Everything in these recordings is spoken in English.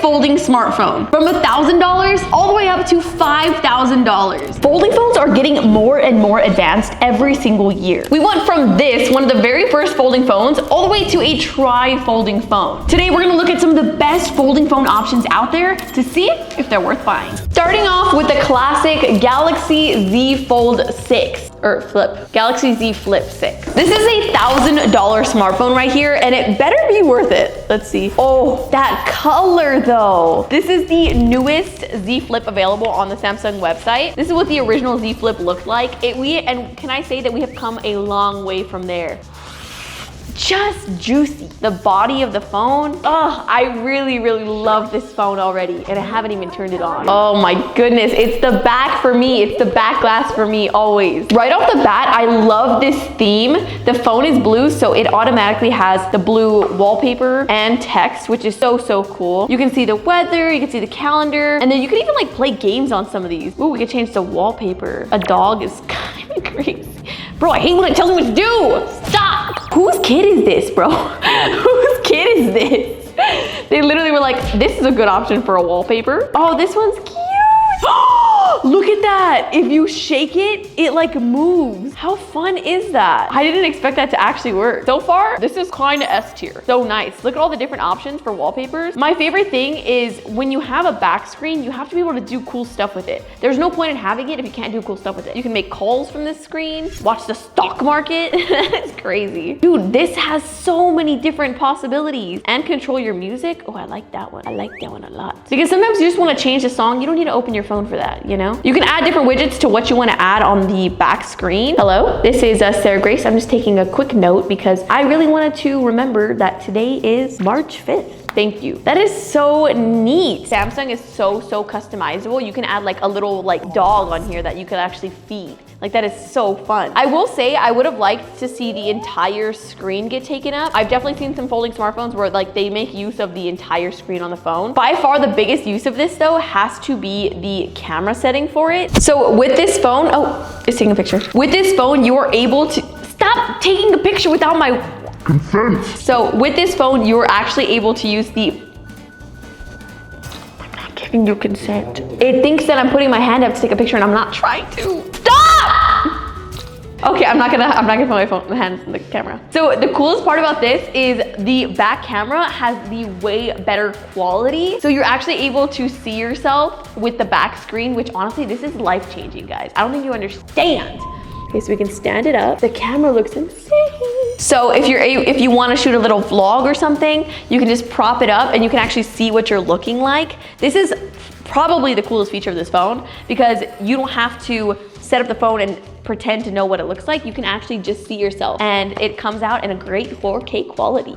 folding smartphone from $1,000 all the way up to $5,000. Folding phones are getting more and more advanced every single year. We went from this, one of the very first folding phones, all the way to a tri-folding phone. Today, we're gonna look at some of the best folding phone options out there to see if they're worth buying. Starting off with the classic Galaxy Z Fold 6, or Flip, Galaxy Z Flip 6. This is a $1,000 smartphone right here, and it better be worth it. Let's see. Oh, that color though. This is the newest Z Flip available on the Samsung website. This is what the original Z Flip looked like. And can I say that we have come a long way from there. Just juicy. The body of the phone. Oh, I really love this phone already, and I haven't even turned it on. Oh my goodness, it's the back for me. It's the back glass for me always. Right off the bat, I love this theme. The phone is blue, so it automatically has the blue wallpaper and text, which is so cool. You can see the weather, you can see the calendar, and then you can even like play games on some of these. Ooh, we can change the wallpaper. A dog is kind of crazy. Bro, I hate when it tells me what to do. Stop. Whose kid is this, bro? Whose kid is this? They literally were like, this is a good option for a wallpaper. Oh, this one's cute. Look at that. If you shake it, it like moves. How fun is that? I didn't expect that to actually work. So far, this is kind of S tier. So nice. Look at all the different options for wallpapers. My favorite thing is when you have a back screen, you have to be able to do cool stuff with it. There's no point in having it if you can't do cool stuff with it. You can make calls from this screen, watch the stock market. It's crazy. Dude, this has so many different possibilities. And control your music. Oh, I like that one. I like that one a lot. Because sometimes you just want to change the song. You don't need to open your phone for that, you know? You can add different widgets to what you want to add on the back screen. Hello, this is Sarah Grace. I'm just taking a quick note because I really wanted to remember that today is March 5th. Thank you. That is so neat. Samsung is so customizable. You can add like a little like dog on here that you could actually feed. Like that is so fun. I will say I would have liked to see the entire screen get taken up. I've definitely seen some folding smartphones where like they make use of the entire screen on the phone. By far the biggest use of this though has to be the camera setting for it. So with this phone, oh, it's taking a picture. With this phone, you are able to, stop taking a picture without my consent. So with this phone, you're actually able to use the, I'm not giving you consent. It thinks that I'm putting my hand up to take a picture and I'm not trying to. Stop! Okay, I'm not gonna put my hands in the camera. So the coolest part about this is the back camera has the way better quality. So you're actually able to see yourself with the back screen, which honestly, this is life-changing, guys. I don't think you understand. Okay, so we can stand it up. The camera looks insane. So if you want to shoot a little vlog or something, you can just prop it up and you can actually see what you're looking like. This is probably the coolest feature of this phone because you don't have to set up the phone and pretend to know what it looks like. You can actually just see yourself and it comes out in a great 4K quality.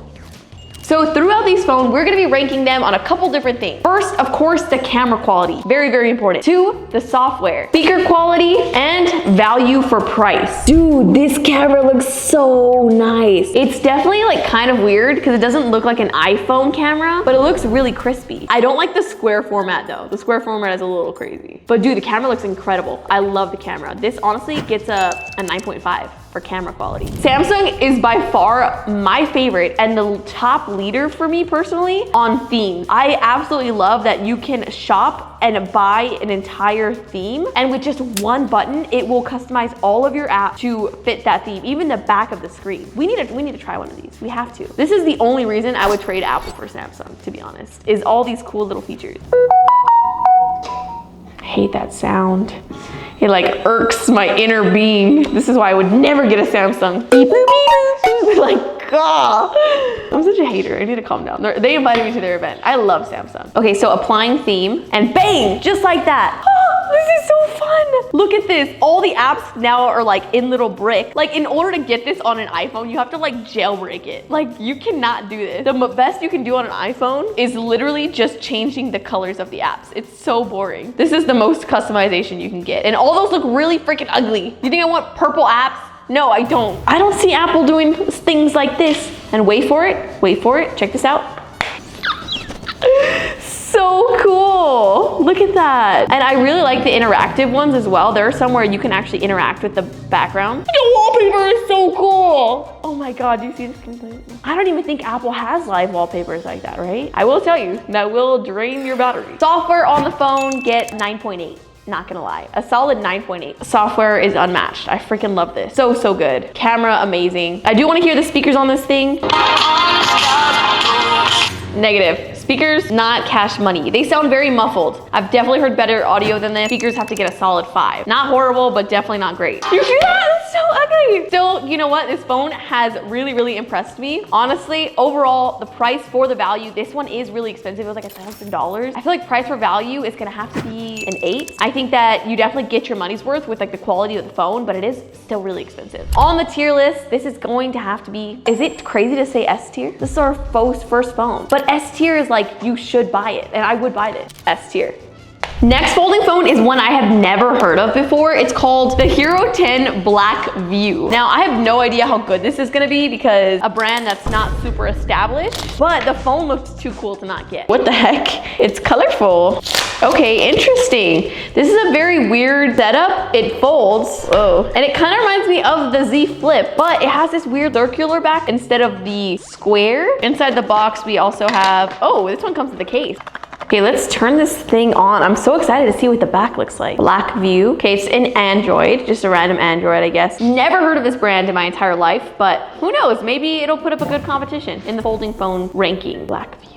So throughout these phones, we're gonna be ranking them on a couple different things. First, of course, the camera quality. Very important. 2, the software. Speaker quality and value for price. Dude, this camera looks so nice. It's definitely like kind of weird because it doesn't look like an iPhone camera, but it looks really crispy. I don't like the square format though. The square format is a little crazy. But dude, the camera looks incredible. I love the camera. This honestly gets a 9.5. for camera quality. Samsung is by far my favorite and the top leader for me personally on themes. I absolutely love that you can shop and buy an entire theme, and with just one button, it will customize all of your apps to fit that theme, even the back of the screen. We need to try one of these. We have to. This is the only reason I would trade Apple for Samsung, to be honest, is all these cool little features. I hate that sound. It like irks my inner being. This is why I would never get a Samsung. Like, God. I'm such a hater. I need to calm down. They invited me to their event. I love Samsung. Okay, so applying theme and bang, just like that. This is so fun. Look at this. All the apps now are like in little brick. Like in order to get this on an iPhone, you have to like jailbreak it. Like you cannot do this. The best you can do on an iPhone is literally just changing the colors of the apps. It's so boring. This is the most customization you can get. And all those look really freaking ugly. You think I want purple apps? No, I don't. I don't see Apple doing things like this. And wait for it, check this out. So cool, look at And I really like the interactive ones as well. There are some where you can actually interact with the background. You can wallpaper is so cool. Oh my God, do you see this? I don't even think Apple has live wallpapers like that, right? I will tell you, that will drain your battery. Software on the phone, get 9.8. Not gonna lie, a solid 9.8. Software is unmatched. I freaking love this. So, so good. Camera, amazing. I do wanna hear the speakers on this thing. Negative. Speakers, not cash money. They sound very muffled. I've definitely heard better audio than this. Speakers have to get a solid 5. Not horrible, but definitely not great. You hear that? That's so ugly. Still, you know what? This phone has really impressed me. Honestly, overall, the price for the value, this one is really expensive. It was like $1,000. I feel like price for value is gonna have to be an 8. I think that you definitely get your money's worth with like the quality of the phone, but it is still really expensive. On the tier list, this is going to have to be, is it crazy to say S tier? This is our first phone, but S tier is like, you should buy it, and I would buy this. S tier. Next folding phone is one I have never heard of before. It's called the Hero 10 Blackview. Now, I have no idea how good this is gonna be because a brand that's not super established, but the phone looks too cool to not get. What the heck? It's colorful. Okay, interesting. This is a very weird setup. It folds, oh, and it kind of reminds me of the Z Flip, but it has this weird circular back instead of the square. Inside the box, we also have, oh, this one comes with the case. Okay, let's turn this thing on. I'm so excited to see what the back looks like. Blackview. Okay, it's an Android, just a random Android, I guess. Never heard of this brand in my entire life, but who knows? Maybe it'll put up a good competition in the folding phone ranking. Blackview.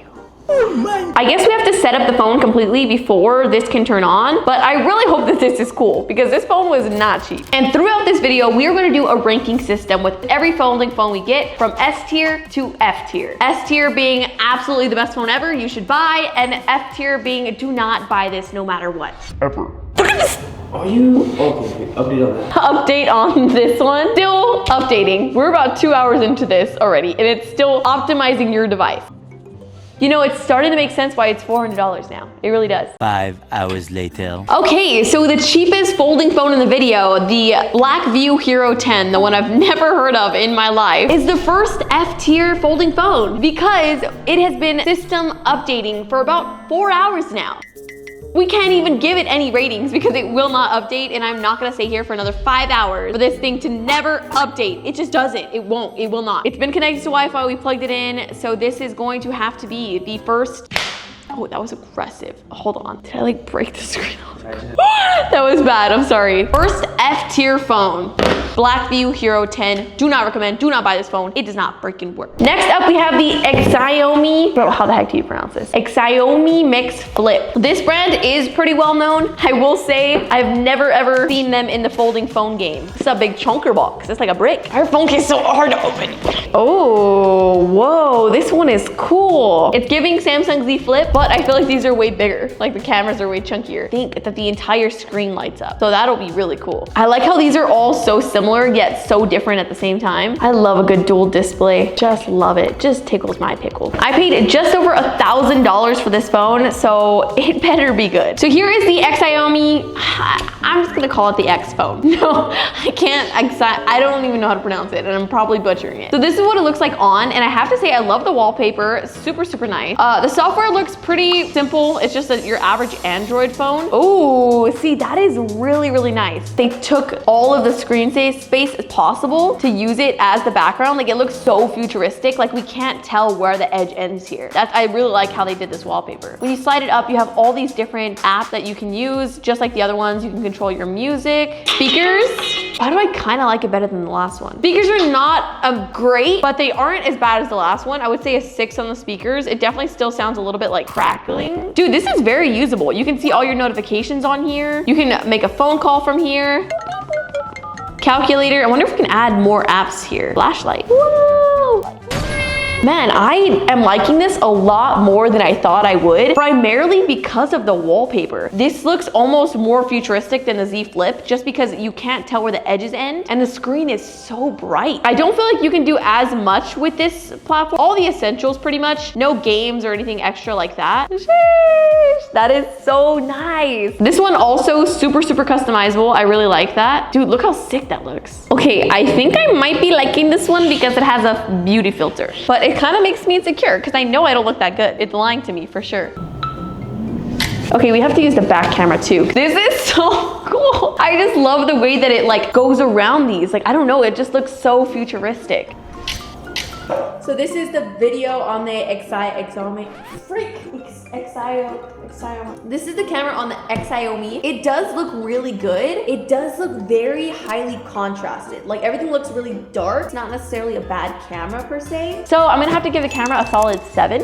I guess we have to set up the phone completely before this can turn on, but I really hope that this is cool because this phone was not cheap. And throughout this video, we are going to do a ranking system with every folding phone we get from S tier to F tier. S tier being absolutely the best phone ever, you should buy, and F tier being do not buy this no matter what. Ever. Look at this. Are you? Okay, update on that. Update on this one. Still updating. We're about 2 hours into this already, and it's still optimizing your device. You know, it's starting to make sense why it's $400 now. It really does. 5 hours later. Okay, so the cheapest folding phone in the video, the Blackview Hero 10, the one I've never heard of in my life, is the first F tier folding phone because it has been system updating for about 4 hours now. We can't even give it any ratings because it will not update, and I'm not gonna stay here for another 5 hours for this thing to never update. It just doesn't. It won't. It will not. It's been connected to Wi-Fi. We plugged it in, so this is going to have to be the first. Oh, that was aggressive. Hold on. Did I like break the screen off? That was bad. I'm sorry. First F tier phone. Blackview Hero 10. Do not recommend. Do not buy this phone. It does not freaking work. Next up, we have the Exomix. Bro, how the heck do you pronounce this? Exomix Flip. This brand is pretty well known. I will say I've never ever seen them in the folding phone game. It's a big chunker box. It's like a brick. Our phone case is so hard to open. Oh, whoa. This one is cool. It's giving Samsung Z Flip, but I feel like these are way bigger. Like the cameras are way chunkier. Think that the entire screen lights up. So that'll be really cool. I like how these are all so similar yet so different at the same time. I love a good dual display. Just love it. Just tickles my pickle. I paid just over $1,000 for this phone, so it better be good. So here is the Exomix. I'm just gonna call it the X phone. No, I can't. I don't even know how to pronounce it, and I'm probably butchering it. So this is what it looks like on, and I have to say I love the wallpaper. Super nice. The software looks pretty simple. It's just your average Android phone. Oh, see, that is really nice. They took all of the screen space as possible to use it as the background. Like it looks so futuristic. Like we can't tell where the edge ends here. I really like how they did this wallpaper. When you slide it up, you have all these different apps that you can use, just like the other ones. You can control your music. Speakers. Why do I kind of like it better than the last one? Speakers are not great, but they aren't as bad as the last one. I would say a 6 on the speakers. It definitely still sounds a little bit like crackling. Dude, this is very usable. You can see all your notifications on here. You can make a phone call from here. Calculator. I wonder if we can add more apps here. Flashlight. Whoa. Man, I am liking this a lot more than I thought I would, primarily because of the wallpaper. This looks almost more futuristic than the Z Flip just because you can't tell where the edges end and the screen is so bright. I don't feel like you can do as much with this platform. All the essentials pretty much, no games or anything extra like that. Sheesh, that is so nice. This one also super customizable. I really like that. Dude, look how sick that looks. Okay, I think I might be liking this one because it has a beauty filter, but it kind of makes me insecure because I know I don't look that good. It's lying to me for sure. Okay, we have to use the back camera too. This is so cool. I just love the way that it like goes around these. Like, I don't know, it just looks so futuristic. So this is the video on the Exomix. This is the camera on the Exomix. It does look really good. It does look very highly contrasted. Like everything looks really dark. It's not necessarily a bad camera per se. So I'm gonna have to give the camera a solid 7.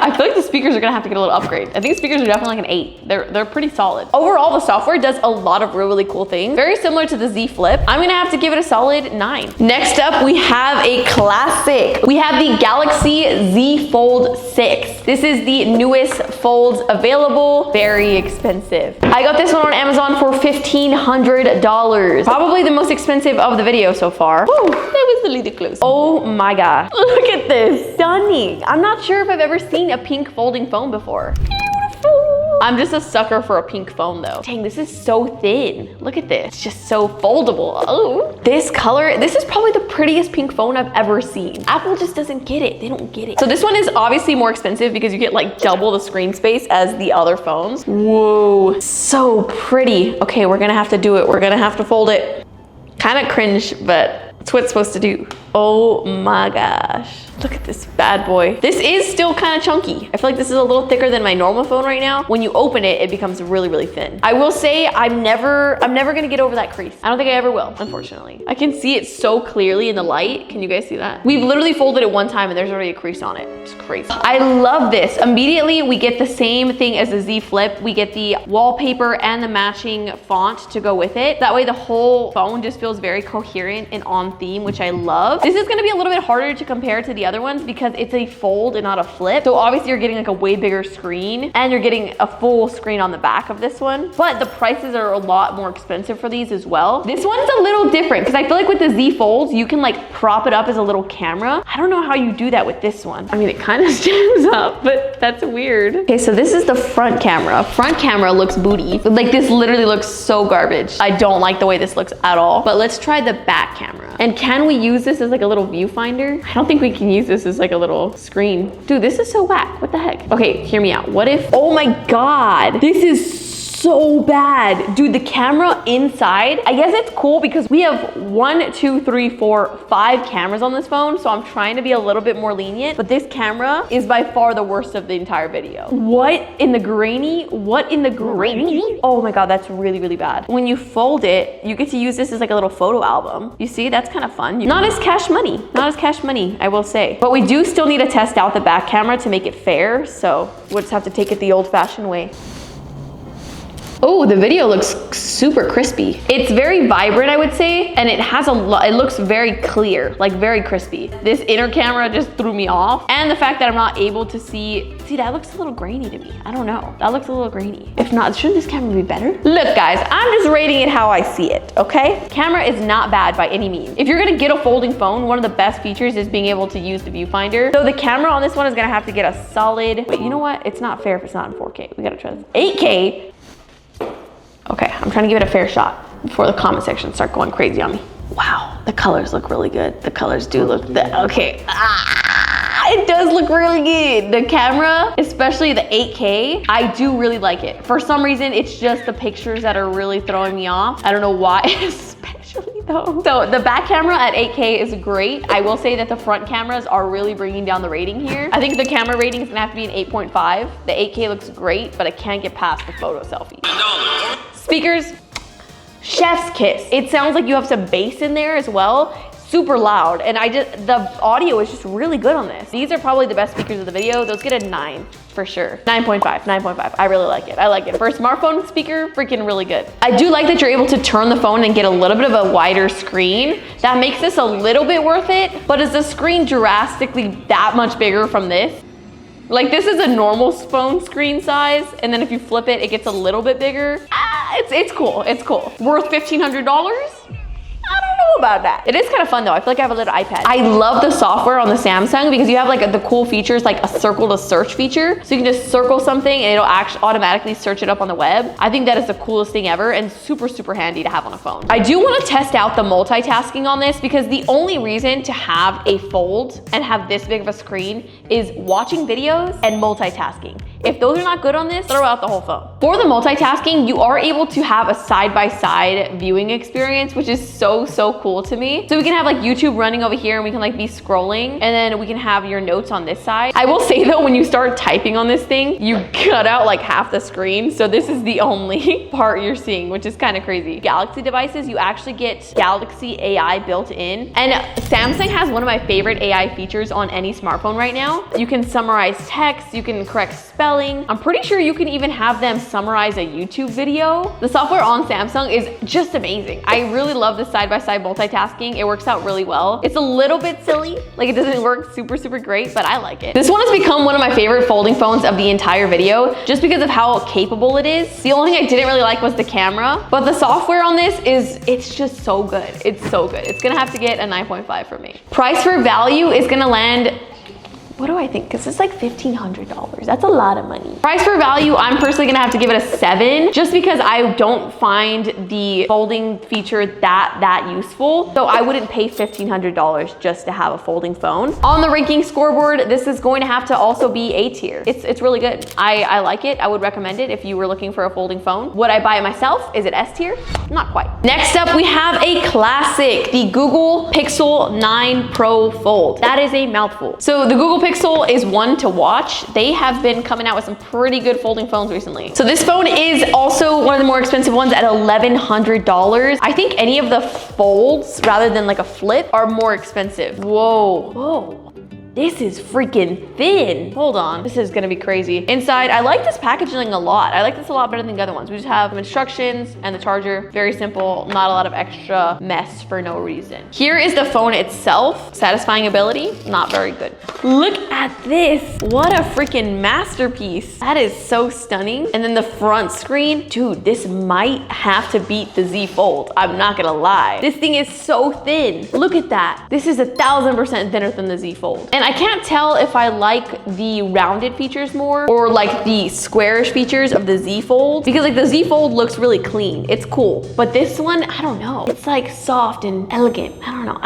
I feel like the speakers are gonna have to get a little upgrade. I think speakers are definitely like an 8. They're pretty solid. Overall, the software does a lot of really cool things. Very similar to the Z Flip. I'm gonna have to give it a solid 9. Next up, we have a classic. We have the Galaxy Z Fold 6. This is the newest folds available. Very expensive. I got this one on Amazon for $1,500. Probably the most expensive of the video so far. Woo, that was a little close. Oh my God. Look at this. Stunning. I'm not sure if I've ever seen a pink folding phone before. Beautiful. I'm just a sucker for a pink phone though. Dang, this is so thin. Look at this. It's just so foldable. Oh, this color, this is probably the prettiest pink phone I've ever seen. Apple just doesn't get it. They don't get it. So this one is obviously more expensive because you get like double the screen space as the other phones. Whoa, so pretty. Okay, we're gonna have to do it. We're gonna have to fold it. Kind of cringe, but it's what it's supposed to do. Oh my gosh. Look at this bad boy. This is still kind of chunky. I feel like this is a little thicker than my normal phone right now. When you open it, it becomes really, really thin. I will say I'm never gonna get over that crease. I don't think I ever will, unfortunately. I can see it so clearly in the light. Can you guys see that? We've literally folded it one time and there's already a crease on it. It's crazy. I love this. Immediately, we get the same thing as the Z Flip. We get the wallpaper and the matching font to go with it. That way the whole phone just feels very coherent and on theme, which I love. This is gonna be a little bit harder to compare to the other ones because it's a fold and not a flip. So obviously you're getting like a way bigger screen and you're getting a full screen on the back of this one. But the prices are a lot more expensive for these as well. This one's a little different because I feel like with the Z Folds, you can like prop it up as a little camera. I don't know how you do that with this one. I mean, it kind of stands up, but that's weird. Okay, so this is the front camera. Front camera looks booty. Like this literally looks so garbage. I don't like the way this looks at all. But let's try the back camera. And can we use this as like a little viewfinder? I don't think we can use this as like a little screen. Dude, this is so whack. What the heck? Okay, hear me out. What if, oh my God, this is so bad. Dude, the camera inside, I guess it's cool because we have 1, 2, 3, 4, 5 cameras on this phone. So I'm trying to be a little bit more lenient, but this camera is by far the worst of the entire video. What in the grainy? What in the grainy? Oh my God, that's really, really bad. When you fold it, you get to use this as like a little photo album. You see, that's kind of fun. Not as cash money, I will say. But we do still need to test out the back camera to make it fair. So we'll just have to take it the old fashioned way. Oh, the video looks super crispy. It's very vibrant, I would say, and it has a lot, it looks very clear, like very crispy. This inner camera just threw me off. And the fact that I'm not able to see, that looks a little grainy to me. I don't know, that looks a little grainy. If not, shouldn't this camera be better? Look guys, I'm just rating it how I see it, okay? Camera is not bad by any means. If you're gonna get a folding phone, one of the best features is being able to use the viewfinder. So the camera on this one is gonna have to get a solid, wait, you know what? It's not fair if it's not in 4K. We gotta try this. 8K. Okay, I'm trying to give it a fair shot before the comment section start going crazy on me. Wow, the colors look really good. The colors do look, okay. It does look really good. The camera, especially the 8K, I do really like it. For some reason, it's just the pictures that are really throwing me off. I don't know why, especially though. So the back camera at 8K is great. I will say that the front cameras are really bringing down the rating here. I think the camera rating is gonna have to be an 8.5. The 8K looks great, but I can't get past the photo selfie. Speakers, chef's kiss. It sounds like you have some bass in there as well. Super loud, and the audio is just really good on this. These are probably the best speakers of the video. Those get a 9 for sure. 9.5, 9.5. I really like it. I like it. For a smartphone speaker, freaking really good. I do like that you're able to turn the phone and get a little bit of a wider screen. That makes this a little bit worth it, but is the screen drastically that much bigger from this? Like this is a normal phone screen size, and then if you flip it, it gets a little bit bigger. It's cool, it's cool. Worth $1,500? I don't know about that. It is kind of fun though. I feel like I have a little iPad. I love the software on the Samsung because you have like the cool features like a circle to search feature. So you can just circle something and it'll actually automatically search it up on the web. I think that is the coolest thing ever and super, super handy to have on a phone. I do want to test out the multitasking on this because the only reason to have a fold and have this big of a screen is watching videos and multitasking. If those are not good on this, throw out the whole phone. For the multitasking, you are able to have a side-by-side viewing experience, which is so cool to me. So we can have like YouTube running over here and we can like be scrolling, and then we can have your notes on this side. I will say though, when you start typing on this thing, you cut out like half the screen. So this is the only part you're seeing, which is kind of crazy. Galaxy devices, you actually get Galaxy AI built in. And Samsung has one of my favorite AI features on any smartphone right now. You can summarize text, you can correct spelling. I'm pretty sure you can even have them summarize a YouTube video. The software on Samsung is just amazing. I really love this side-by-side multitasking. It works out really well. It's a little bit silly, like it doesn't work super great, but I like it. This one has become one of my favorite folding phones of the entire video, just because of how capable it is. The only thing I didn't really like was the camera, but the software on this it's just so good. It's so good. It's gonna have to get a 9.5 for me. Price for value is gonna land, what do I think? Because it's like $1,500. That's a lot of money. Price for value, I'm personally gonna have to give it a 7, just because I don't find the folding feature that useful. So I wouldn't pay $1,500 just to have a folding phone. On the ranking scoreboard, this is going to have to also be A tier. It's really good. I like it. I would recommend it if you were looking for a folding phone. Would I buy it myself? Is it S tier? Not quite. Next up, we have a classic, the Google Pixel 9 Pro Fold. That is a mouthful. So the Google Pixel is one to watch. They have been coming out with some pretty good folding phones recently. So this phone is also one of the more expensive ones at $1,100. I think any of the folds, rather than like a flip, are more expensive. Whoa. This is freaking thin. Hold on, this is gonna be crazy. Inside, I like this packaging a lot. I like this a lot better than the other ones. We just have some instructions and the charger. Very simple, not a lot of extra mess for no reason. Here is the phone itself. Satisfying ability, not very good. Look at this. What a freaking masterpiece. That is so stunning. And then the front screen, dude, this might have to beat the Z Fold. I'm not gonna lie. This thing is so thin. Look at that. This is 1,000% thinner than the Z Fold. And I can't tell if I like the rounded features more or like the squarish features of the Z Fold, because like the Z Fold looks really clean. It's cool. But this one, I don't know. It's like soft and elegant. I don't know.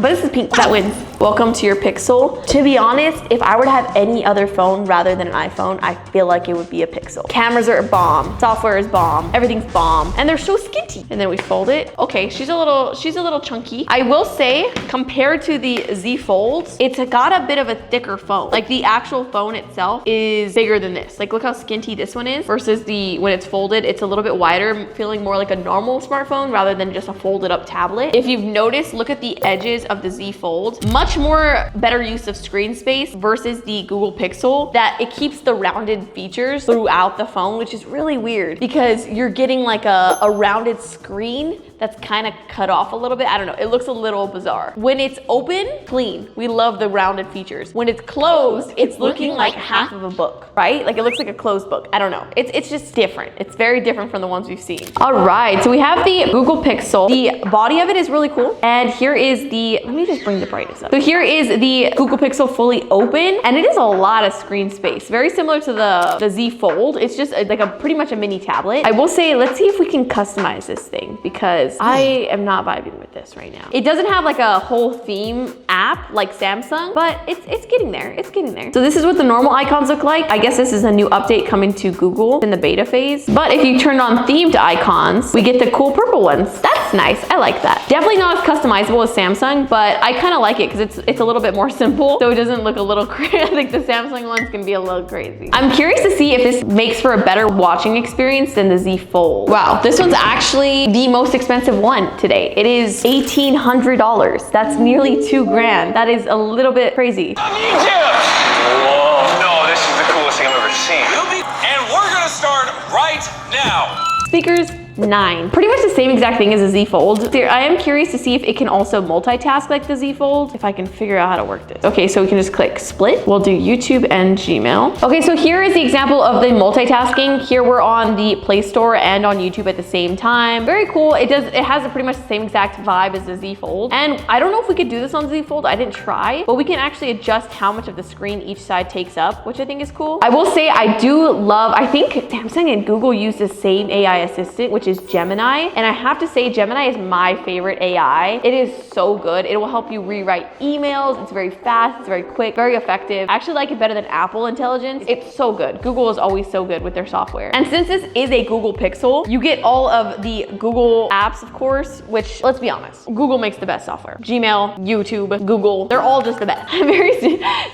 But this is pink. That wins. Welcome to your Pixel. To be honest, if I were to have any other phone rather than an iPhone, I feel like it would be a Pixel. Cameras are bomb. Software is bomb. Everything's bomb. And they're so skinty. And then we fold it. Okay, she's a little chunky. I will say, compared to the Z Folds, it's got a bit of a thicker phone. Like the actual phone itself is bigger than this. Like look how skinty this one is versus when it's folded, it's a little bit wider, feeling more like a normal smartphone rather than just a folded up tablet. If you've noticed, look at the edges of the Z Fold. Much more better use of screen space versus the Google Pixel, that it keeps the rounded features throughout the phone, which is really weird because you're getting like a rounded screen that's kind of cut off a little bit. I don't know, it looks a little bizarre. When it's open, clean. We love the rounded features. When it's closed, it's looking like half of a book, right? Like it looks like a closed book. I don't know. It's just different. It's very different from the ones we've seen. All right, so we have the Google Pixel. The body of it is really cool. And here is let me just bring the brightness up. So here is the Google Pixel fully open, and it is a lot of screen space. Very similar to the Z Fold. It's just like pretty much a mini tablet. I will say, let's see if we can customize this thing, because I am not vibing with this right now. It doesn't have like a whole theme app like Samsung, but it's getting there. It's getting there. So this is what the normal icons look like. I guess this is a new update coming to Google in the beta phase. But if you turn on themed icons, we get the cool purple ones. That's nice. I like that. Definitely not as customizable as Samsung, but I kind of like it because it's a little bit more simple, so it doesn't look a little crazy. I think the Samsung ones can be a little crazy. I'm curious to see if this makes for a better watching experience than the Z Fold. Wow, this one's actually the most expensive one today. It is $1,800. That's nearly $2 grand. That is a little bit crazy. Whoa, no, this is the coolest thing I've ever seen. And we're gonna start right now. Speakers, 9. Pretty much the same exact thing as a Z Fold. I am curious to see if it can also multitask like the Z Fold, if I can figure out how to work this. Okay, so we can just click split. We'll do YouTube and Gmail. Okay, so here is the example of the multitasking. Here we're on the Play Store and on YouTube at the same time. Very cool. It has pretty much the same exact vibe as the Z Fold. And I don't know if we could do this on Z Fold. I didn't try, but we can actually adjust how much of the screen each side takes up, which I think is cool. I will say I do love, I think Samsung and Google use the same AI assistant, which is Gemini. And I have to say, Gemini is my favorite AI. It is so good. It will help you rewrite emails. It's very fast, it's very quick, very effective. I actually like it better than Apple Intelligence. It's so good. Google is always so good with their software. And since this is a Google Pixel, you get all of the Google apps, of course, which, let's be honest, Google makes the best software. Gmail, YouTube, Google, they're all just the best.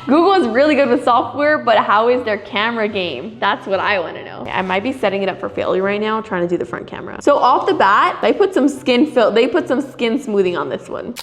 Google is really good with software, but how is their camera game? That's what I want to know. I might be setting it up for failure right now, trying to do the front camera. So off the bat, they put some skin smoothing on this one.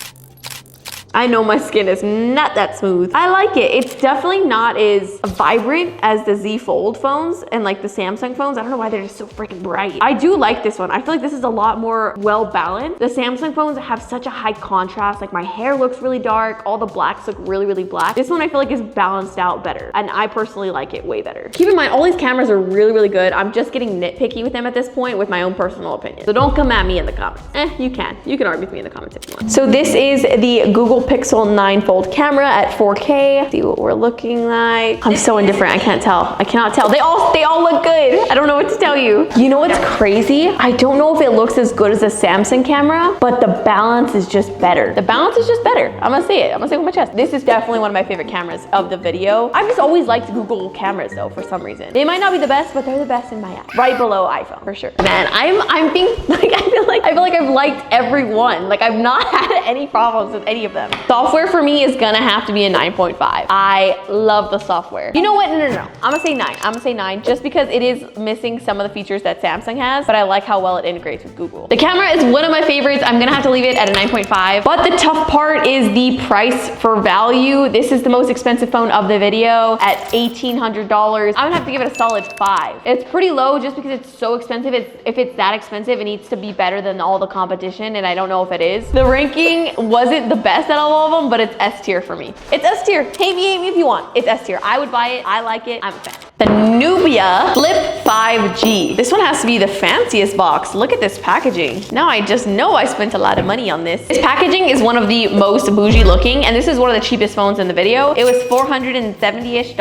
I know my skin is not that smooth. I like it. It's definitely not as vibrant as the Z Fold phones and like the Samsung phones. I don't know why they're just so freaking bright. I do like this one. I feel like this is a lot more well balanced. The Samsung phones have such a high contrast. Like my hair looks really dark. All the blacks look really, really black. This one I feel like is balanced out better. And I personally like it way better. Keep in mind, all these cameras are really, really good. I'm just getting nitpicky with them at this point with my own personal opinion. So don't come at me in the comments. You can. You can argue with me in the comments if you want. So this is the Google Pixel 9 fold camera at 4K. See what we're looking like. I'm so indifferent. I can't tell. I cannot tell. They all look good. I don't know what to tell you. You know what's crazy? I don't know if it looks as good as a Samsung camera, but the balance is just better. The balance is just better. I'm gonna say it. I'm gonna say it with my chest. This is definitely one of my favorite cameras of the video. I've just always liked Google cameras though, for some reason. They might not be the best, but they're the best in my eyes. Right below iPhone, for sure. Man, I'm being like, I feel like I've liked every one. Like I've not had any problems with any of them. Software for me is gonna have to be a 9.5. I love the software. You know what? No. I'm gonna say 9. I'm gonna say 9 just because it is missing some of the features that Samsung has, but I like how well it integrates with Google. The camera is one of my favorites. I'm gonna have to leave it at a 9.5. But the tough part is the price for value. This is the most expensive phone of the video at $1,800. I'm gonna have to give it a solid 5. It's pretty low just because it's so expensive. If it's that expensive, it needs to be better than all the competition, and I don't know if it is. The ranking wasn't the best out of all of them, but it's S tier for me. It's S tier. Hate me if you want. It's S tier. I would buy it. I like it. I'm a fan. The Nubia Flip 5G. This one has to be the fanciest box. Look at this packaging. Now I just know I spent a lot of money on this. This packaging is one of the most bougie looking, and this is one of the cheapest phones in the video. It was $470-ish.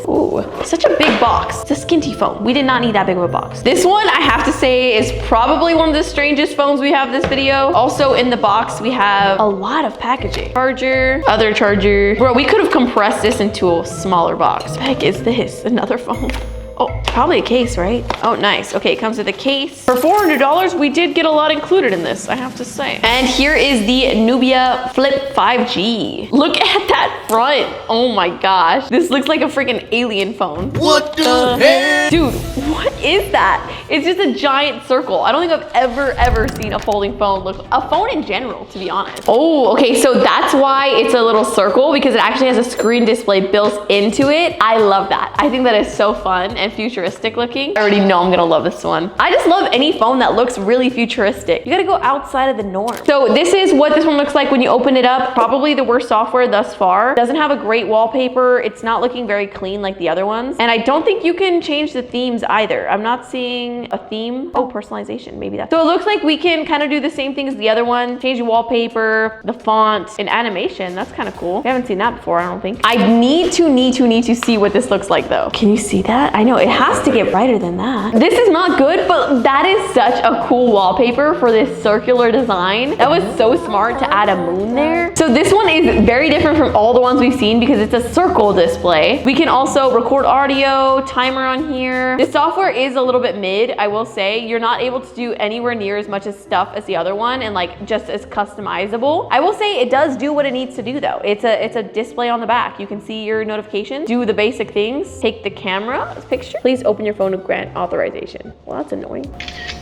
Ooh, such a big box. It's a skinty phone. We did not need that big of a box. This one, I have to say, is probably one of the strangest phones we have this video. Also in the box, we have a lot of packaging. Charger, other charger. Bro, we could have compressed this into a smaller box. What the heck is this? Another phone? Oh, probably a case, right? Oh, nice. Okay, it comes with a case. For $400, we did get a lot included in this, I have to say. And here is the Nubia Flip 5G. Look at that front. Oh my gosh. This looks like a freaking alien phone. What the heck? Dude, what is that? It's just a giant circle. I don't think I've ever seen a folding phone look, a phone in general, to be honest. Oh, okay, so that's why it's a little circle, because it actually has a screen display built into it. I love that. I think that is so fun and futuristic looking. I already know I'm gonna love this one. I just love any phone that looks really futuristic. You gotta go outside of the norm. So this is what this one looks like when you open it up. Probably the worst software thus far. Doesn't have a great wallpaper. It's not looking very clean like the other ones. And I don't think you can change the themes either. I'm not seeing a theme. Oh, personalization, maybe that's. So it looks like we can kind of do the same thing as the other one. Change the wallpaper, the font, and animation. That's kind of cool. We haven't seen that before, I don't think. I need to see what this looks like though. Can you see that? I know it has to get brighter than that. This is not good, but that is such a cool wallpaper for this circular design. That was so smart to add a moon there. So this one is very different from all the ones we've seen because it's a circle display. We can also record audio, timer on here. This software is a little bit mid, I will say. You're not able to do anywhere near as much as stuff as the other one and like just as customizable. I will say it does do what it needs to do though. It's a display on the back. You can see your notifications, do the basic things, take the camera, picture. Please open your phone to grant authorization. Well, that's annoying.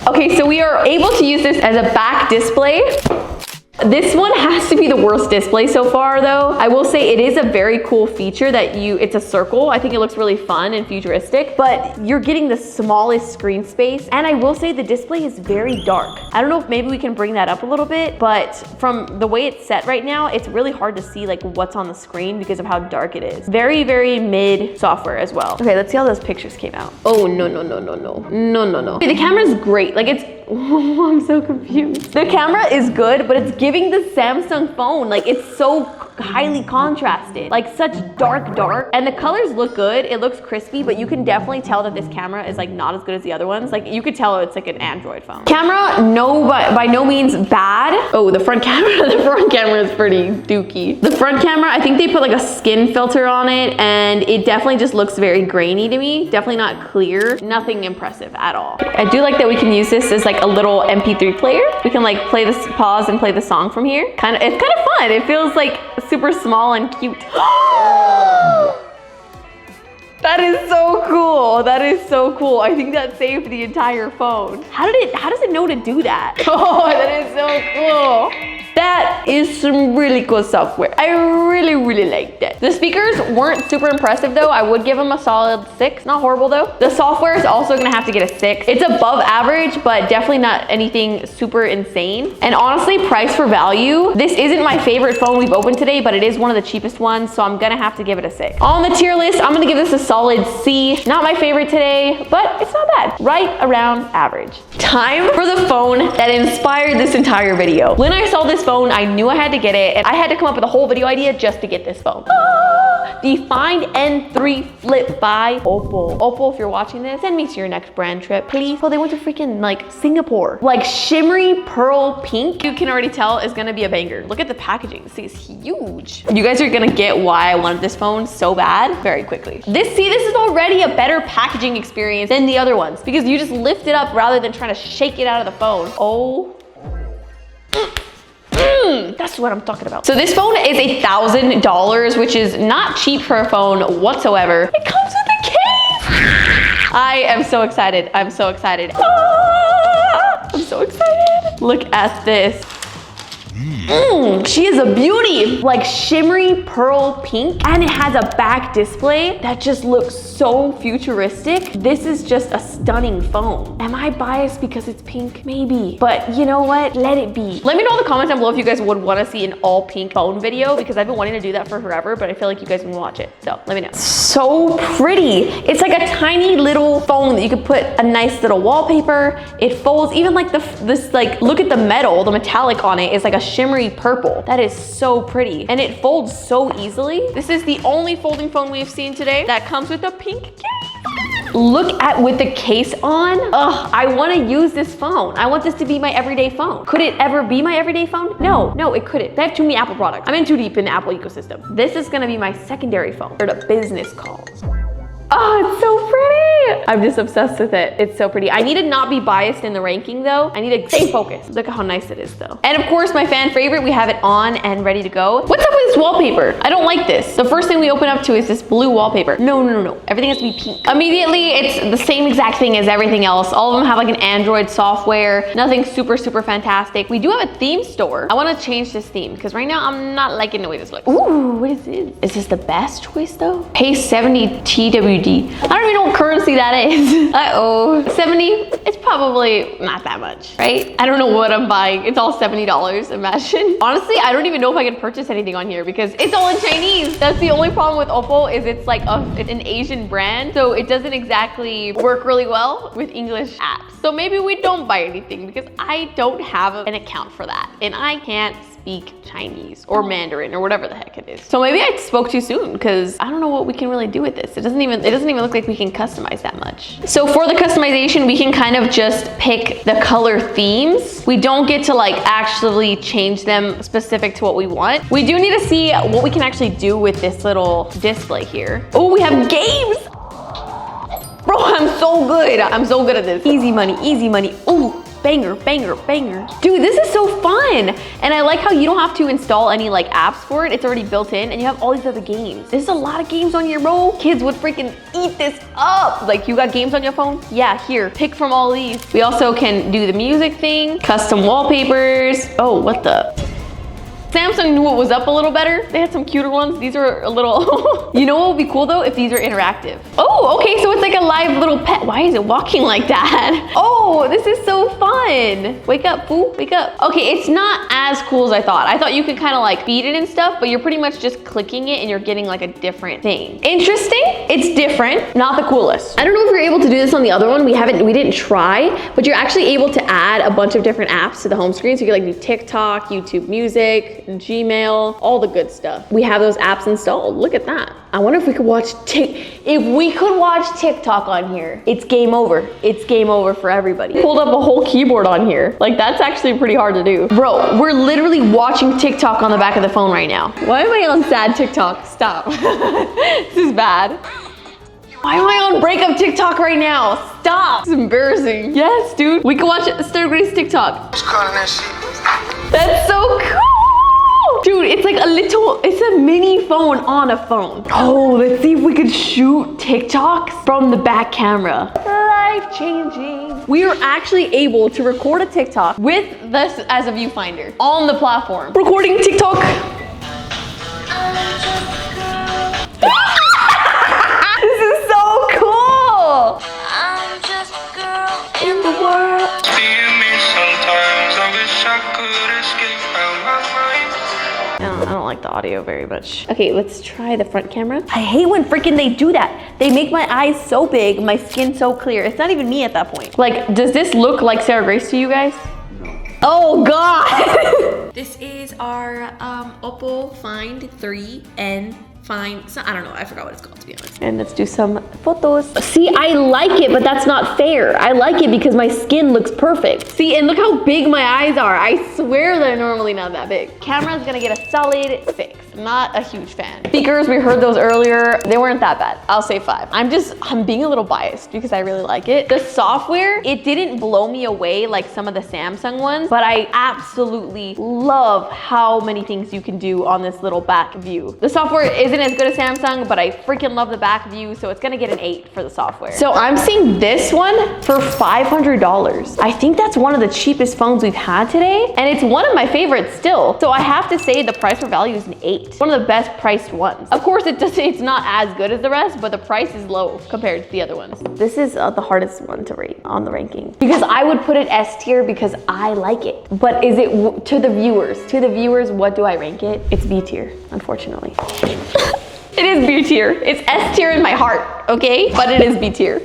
Okay, so we are able to use this as a back display. This one has to be the worst display so far though. I will say it is a very cool feature that it's a circle. I think it looks really fun and futuristic, but you're getting the smallest screen space. And I will say the display is very dark. I don't know if maybe we can bring that up a little bit, but from the way it's set right now, it's really hard to see like what's on the screen because of how dark it is. Very, very mid software as well. Okay, let's see how those pictures came out. Oh, no. Okay, the camera's great. Like it's, I'm so confused. The camera is good, but it's giving the Samsung phone, like it's so highly contrasted, like such dark. And the colors look good. It looks crispy, but you can definitely tell that this camera is like not as good as the other ones. Like you could tell it's like an Android phone. Camera, no, but by no means bad. Oh, the front camera, the front camera is pretty dookie. The front camera, I think they put like a skin filter on it, and it definitely just looks very grainy to me. Definitely not clear. Nothing impressive at all. I do like that we can use this as like a little MP3 player. We can like play this, pause and play the song from here. It's kind of fun. It feels like super small and cute. That is so cool. That is so cool. I think that saved the entire phone. How does it know to do that? Oh, that is so cool. That is some really cool software. I really, really like that. The speakers weren't super impressive though. I would give them a solid 6. Not horrible though. The software is also gonna have to get a 6. It's above average, but definitely not anything super insane. And honestly, price for value, this isn't my favorite phone we've opened today, but it is one of the cheapest ones, so I'm gonna have to give it a 6. On the tier list, I'm gonna give this a solid C. Not my favorite today, but it's not bad. Right around average. Time for the phone that inspired this entire video. When I saw this phone, I knew I had to get it, and I had to come up with a whole video idea just to get this phone. The Find N3 Flip by Oppo. Oppo, if you're watching this, send me to your next brand trip, please. Oh, they went to freaking like Singapore. Like shimmery pearl pink. You can already tell is gonna be a banger. Look at the packaging. This thing is huge. You guys are gonna get why I wanted this phone so bad very quickly. This is already a better packaging experience than the other ones because you just lift it up rather than trying to shake it out of the phone. Oh. That's what I'm talking about. So this phone is $1,000, which is not cheap for a phone whatsoever. It comes with a case. I am so excited. I'm so excited. I'm so excited. Look at this. She is a beauty. Like shimmery pearl pink, and it has a back display that just looks so futuristic. This is just a stunning phone. Am I biased because it's pink? Maybe, but you know what? Let it be. Let me know in the comments down below if you guys would want to see an all pink phone video because I've been wanting to do that for forever, but I feel like you guys would watch it. So let me know. So pretty. It's like a tiny little phone that you could put a nice little wallpaper. It folds. Even like this like, look at the metal, the metallic on it is like a shimmery purple. That is so pretty. And it folds so easily. This is the only folding phone we've seen today that comes with a pink case. Look at with the case on. Ugh, I want to use this phone. I want this to be my everyday phone. Could it ever be my everyday phone? No, it couldn't. I have too many Apple products. I'm in too deep in the Apple ecosystem. This is gonna be my secondary phone for the business calls. Oh, it's so pretty. I'm just obsessed with it. It's so pretty. I need to not be biased in the ranking though. I need to stay focused. Look at how nice it is though. And of course, my fan favorite, we have it on and ready to go. What's up with this wallpaper? I don't like this. The first thing we open up to is this blue wallpaper. No. Everything has to be pink. Immediately, it's the same exact thing as everything else. All of them have like an Android software. Nothing super fantastic. We do have a theme store. I want to change this theme because right now I'm not liking the way this looks. Ooh, what is this? Is this the best choice though? Pay 70 TWD. I don't even know what currency that is. Uh-oh. 70, it's probably not that much, right? I don't know what I'm buying. It's all $70, imagine. Honestly, I don't even know if I can purchase anything on here because it's all in Chinese. That's the only problem with Oppo is it's like it's an Asian brand. So it doesn't exactly work really well with English apps. So maybe we don't buy anything because I don't have an account for that. And I can't speak Chinese or Mandarin or whatever the heck it is. So maybe I spoke too soon because I don't know what we can really do with this. It doesn't even look like we can customize that much. So for the customization, we can kind of just pick the color themes. We don't get to like actually change them specific to what we want. We do need to see what we can actually do with this little display here. Oh, we have games. Bro, I'm so good. I'm so good at this. Easy money, easy money. Ooh. Banger. Dude, this is so fun. And I like how you don't have to install any like apps for it. It's already built in and you have all these other games. There's a lot of games on here, bro. Kids would freaking eat this up. Like, you got games on your phone? Yeah, here, pick from all these. We also can do the music thing, custom wallpapers. Oh, what the? Samsung knew what was up a little better. They had some cuter ones. These are a little, you know what would be cool though? If these are interactive. Oh, okay, so it's like a live little pet. Why is it walking like that? Oh, this is so fun. Wake up, fool. wake up. Okay, it's not as cool as I thought. I thought you could kind of like feed it and stuff, but you're pretty much just clicking it and you're getting like a different thing. Interesting, it's different, not the coolest. I don't know if you're able to do this on the other one. We didn't try, but you're actually able to add a bunch of different apps to the home screen. So you can like do TikTok, YouTube Music, Gmail, all the good stuff. We have those apps installed. Look at that. I wonder if we could watch TikTok on here. It's game over. It's game over for everybody. Pulled up a whole keyboard on here. Like that's actually pretty hard to do. Bro, we're literally watching TikTok on the back of the phone right now. Why am I on sad TikTok? Stop. This is bad. Why am I on breakup TikTok right now? Stop. It's embarrassing. Yes, dude. We can watch Sarah's TikTok. That's so cool. Dude, it's like it's a mini phone on a phone. Oh, let's see if we could shoot TikToks from the back camera. Life changing. We are actually able to record a TikTok with this as a viewfinder on the platform. Recording TikTok. This is so cool. I'm just a girl in the world. I don't like the audio very much. Okay, let's try the front camera. I hate when freaking they do that. They make my eyes so big, my skin so clear. It's not even me at that point. Like, does this look like Sarah Grace to you guys? No. Oh God. This is our Oppo Find N3 I don't know, I forgot what it's called to be honest. And let's do some photos. See, I like it, but that's not fair. I like it because my skin looks perfect. See, and look how big my eyes are. I swear they're normally not that big. Camera's gonna get a solid 6. Not a huge fan. Speakers, we heard those earlier. They weren't that bad. I'll say 5. I'm being a little biased because I really like it. The software, it didn't blow me away like some of the Samsung ones, but I absolutely love how many things you can do on this little back view. The software isn't as good as Samsung, but I freaking love the back view, so it's gonna get an 8 for the software. So I'm seeing this one for $500. I think that's one of the cheapest phones we've had today, and it's one of my favorites still. So I have to say the price for value is an 8. One of the best priced ones. Of course, it's not as good as the rest, but the price is low compared to the other ones. This is the hardest one to rate on the ranking because I would put it S tier because I like it. But is it to the viewers? To the viewers, what do I rank it? It's B tier, unfortunately. It is B tier. It's S tier in my heart, okay? But it is B tier.